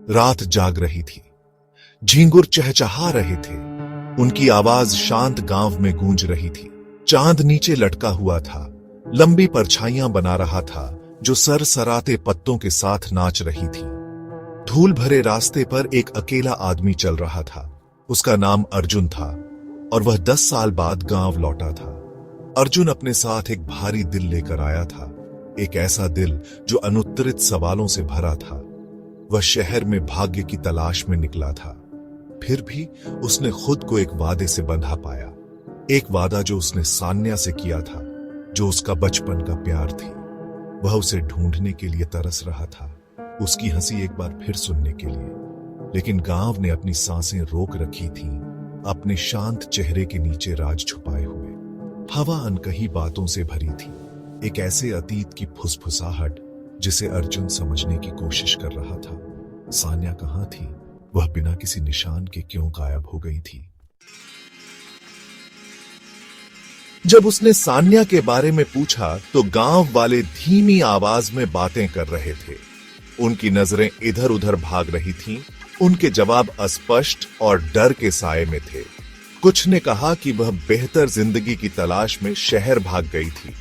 रात जाग रही थी। झींगुर चहचहा रहे थे। उनकी आवाज शांत गांव में गूंज रही थी। चांद नीचे लटका हुआ था, लंबी परछाइयां बना रहा था जो सरसराते पत्तों के साथ नाच रही थी। धूल भरे रास्ते पर एक अकेला आदमी चल रहा था। उसका नाम अर्जुन था और वह 10 साल बाद गांव लौटा था। अर्जुन अपने साथ एक भारी दिल लेकर आया था, एक ऐसा दिल जो अनुत्तरित सवालों से भरा था। वह शहर में भाग्य की तलाश में निकला था, फिर भी उसने खुद को एक वादे से बंधा पाया। एक वादा जो उसने सान्या से किया था, जो उसका बचपन का प्यार थी। वह उसे ढूंढने के लिए तरस रहा था, उसकी हंसी एक बार फिर सुनने के लिए। लेकिन गांव ने अपनी सांसें रोक रखी थीं, अपने शांत चेहरे के नीचे राज छुपाए हुए। हवा अनकही बातों से भरी थी, एक ऐसे अतीत की फुसफुसाहट जिसे अर्जुन समझने की कोशिश कर रहा था। सान्या कहाँ थी? वह बिना किसी निशान के क्यों गायब हो गई थी? जब उसने सान्या के बारे में पूछा तो गांव वाले धीमी आवाज में बातें कर रहे थे। उनकी नजरें इधर उधर भाग रही थीं। उनके जवाब अस्पष्ट और डर के साए में थे। कुछ ने कहा कि वह बेहतर जिंदगी की तलाश में शहर भाग गई थी।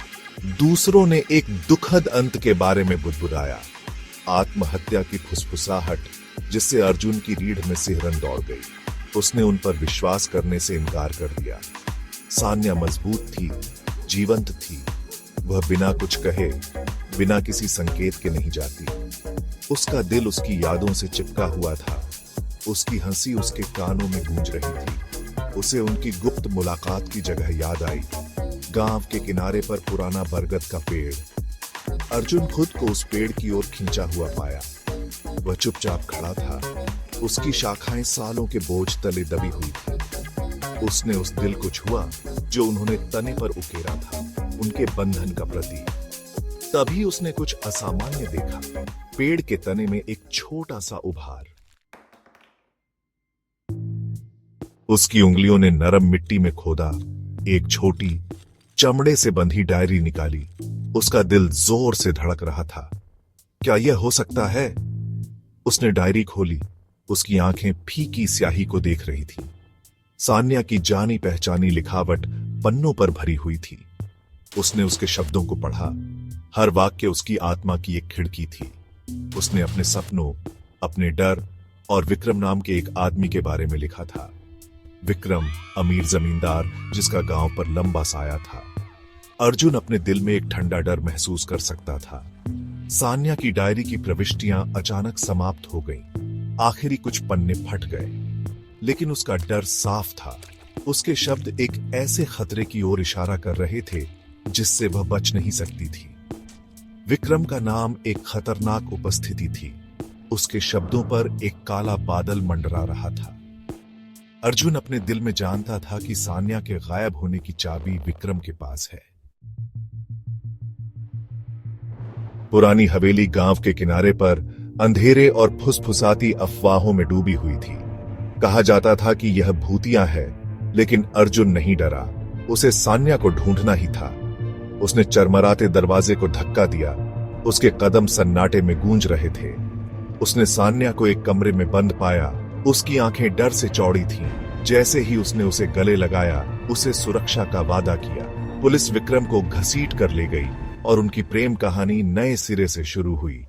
दूसरों ने एक दुखद अंत के बारे में बुदबुदाया, आत्महत्या की फुसफुसाहट जिससे अर्जुन की रीढ़ में सिहरन दौड़ गई। उसने उन पर विश्वास करने से इनकार कर दिया। सान्या मजबूत थी, जीवंत थी। वह बिना कुछ कहे, बिना किसी संकेत के नहीं जाती। उसका दिल उसकी यादों से चिपका हुआ था। उसकी हंसी उसके कानों में गूंज रही थी। उसे उनकी गुप्त मुलाकात की जगह याद आई, गांव के किनारे पर पुराना बरगद का पेड़। अर्जुन खुद को उस पेड़ की ओर खींचा हुआ पाया। वह चुपचाप खड़ा था, उसकी शाखाएं सालों के बोझ तले दबी हुई थी। उसने उस दिल को छुआ जो उन्होंने तने पर उकेरा था, उनके बंधन का प्रतीक। तभी उसने कुछ असामान्य देखा, पेड़ के तने में एक छोटा सा उभार। उसकी उंगलियों ने नरम मिट्टी में खोदा, एक छोटी चमड़े से बंधी डायरी निकाली। उसका दिल जोर से धड़क रहा था। क्या यह हो सकता है? उसने डायरी खोली। उसकी आंखें फीकी स्याही को देख रही थी। सान्या की जानी पहचानी लिखावट पन्नों पर भरी हुई थी। उसने उसके शब्दों को पढ़ा। हर वाक्य उसकी आत्मा की एक खिड़की थी। उसने अपने सपनों, अपने डर और विक्रम नाम के एक आदमी के बारे में लिखा था। विक्रम, अमीर जमींदार जिसका गांव पर लंबा साया था। अर्जुन अपने दिल में एक ठंडा डर महसूस कर सकता था। सान्या की डायरी की प्रविष्टियां अचानक समाप्त हो गईं। आखिरी कुछ पन्ने फट गए, लेकिन उसका डर साफ था। उसके शब्द एक ऐसे खतरे की ओर इशारा कर रहे थे जिससे वह बच नहीं सकती थी। विक्रम का नाम एक खतरनाक उपस्थिति थी। उसके शब्दों पर एक काला बादल मंडरा रहा था। अर्जुन अपने दिल में जानता था कि सान्या के गायब होने की चाबी विक्रम के पास है। पुरानी हवेली गांव के किनारे पर अंधेरे और फुसफुसाती अफवाहों में डूबी हुई थी। कहा जाता था कि यह भूतिया है, लेकिन अर्जुन नहीं डरा। उसे सान्या को ढूंढना ही था। उसने चरमराते दरवाजे को धक्का दिया। उसके कदम सन्नाटे में गूंज रहे थे। उसने सान्या को एक कमरे में बंद पाया। उसकी आंखें डर से चौड़ी थीं। जैसे ही उसने उसे गले लगाया, उसे सुरक्षा का वादा किया। पुलिस विक्रम को घसीट कर ले गई और उनकी प्रेम कहानी नए सिरे से शुरू हुई।